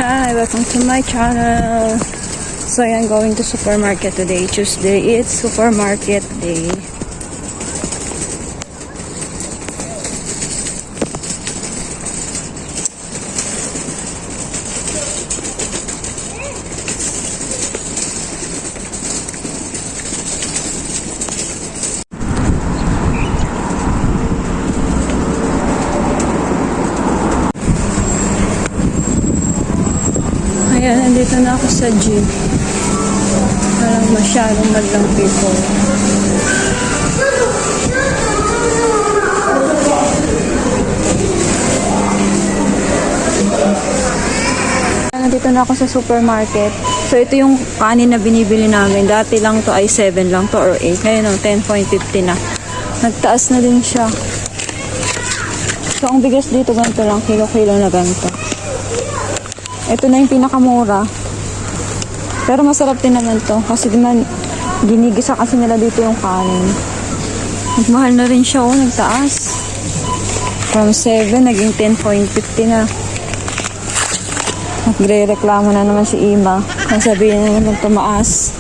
Hi, welcome to my channel. So I'm going to supermarket today. Tuesday, it's supermarket day. Ayan, nandito na ako sa gym. Walang masyadong madlang people. Nandito na ako sa supermarket. So, ito yung kanin na binibili namin. Dati lang to ay 7 lang to or 8. Ngayon, 10.50 na. Nagtaas na din siya. So, ang bigas dito ganito lang. Kilo-kilo na ganito. Ito na yung pinakamura. Pero masarap din naman to. Kasi diman, ginigisa kasi nila dito yung kanin. Nagmahal na rin siya. Oh, nagtaas. From 7, naging 10.50 na. Nagre-reklamo na naman si Ima. Kung sabihin na naman tumaas.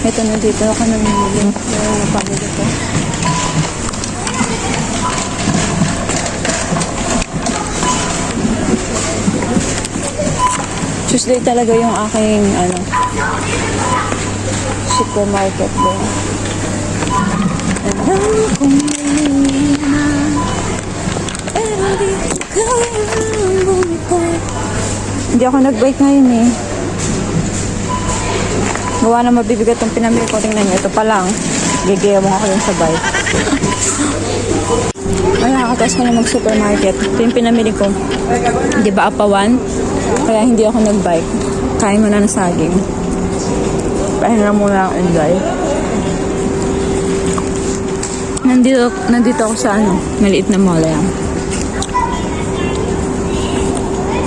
Ito na dito ako namimili. Yung pamili ko. Tuesday talaga yung aking supermarket din. Alam kong mali na, pero di ko kayang bumitaw. Hindi ako nag-bike ngayon eh. Gawa na mabibigat yung pinamili ko. Tingnan nyo, ito pa lang. Gigayawang ako yung sa bike. Ay, nakakataas ko na mag-supermarket. Ito yung pinamili ko. Di ba, apawan? Kaya hindi ako nag-bike. Kain mo na ng saging. Pahinga muna ang enjoy. Nandito ako sa maliit na mall yan.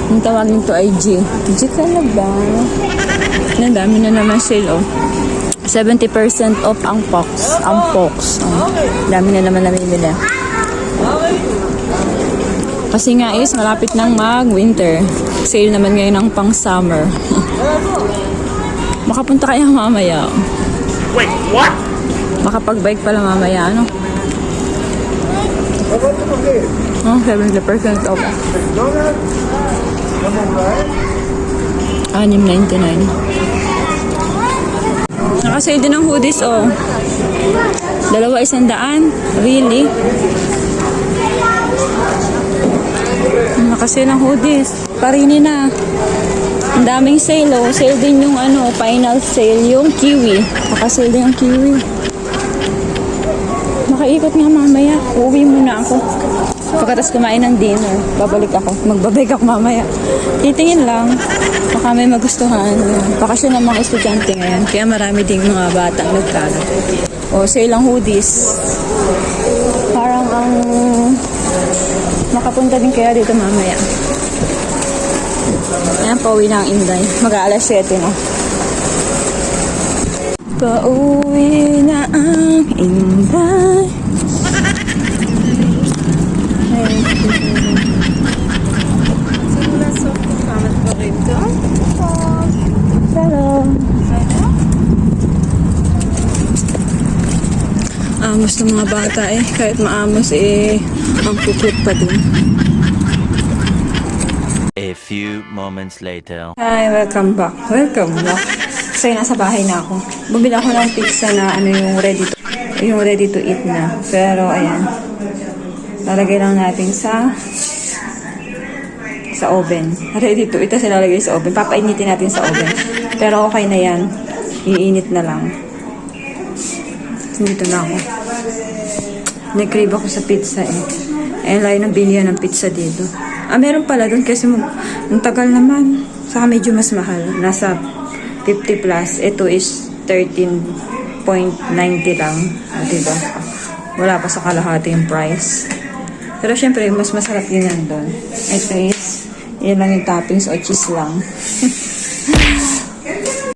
Ang tawag nito ay G. G ka na ba? Ang dami na naman sale, oh. 70% off ang POX. Ang POX. Oh. Dami na naman namimili. Kasi nga is, malapit nang mag-winter. Sale naman ngayon ng pang-summer. Makapunta kaya mamaya. Wait, what? Makapag-bike pala mamaya, ano? Oh, 70% off. 6.99. Nakasale din ng hoodies, oh. 2,100. Really? Nakasale ng hoodies. Parini na. Ang daming sale, oh. Sale din yung final sale, yung kiwi. Nakasale din yung kiwi. Makaikot nga mamaya. Uwi muna ako. Pagkatas kumain ng dinner, babalik ako. Magbabike ako mamaya. Titingin lang. Baka may magustuhan. Bakasyon ng mga estudyante ngayon. Kaya marami ding mga batang nagkala. O, sale lang hoodies. Parang ang makapunta din kaya dito mamaya. Ayan, pauwi na ang Inday. Mag-aalas 7 na. Pauwi na ang Inday. Hello. Amos ng mga bata eh. Kahit maamos eh, ang kukut pa din. A few moments later. Hi, welcome back. Welcome back. Kasi nasa bahay na ako. Bumili ako ng pizza na yung ready to eat na. Pero ayan. Lalagay lang natin sa oven. Ready to eat. Tapos ilalagay sa oven. Papainitin natin sa oven. Pero okay na yan. Iinit na lang. Dito na ako. Nag-crave ako sa pizza eh. Ayun, layo ng bilihan ng pizza dito. Meron pala doon kasi ang tagal naman. Saka medyo mas mahal. Nasa 50 plus. Ito is 13.90 lang. Diba? Wala pa sa kalahati yung price. Pero syempre, mas masarap din yan doon. Ito is, yan lang yung toppings o cheese lang.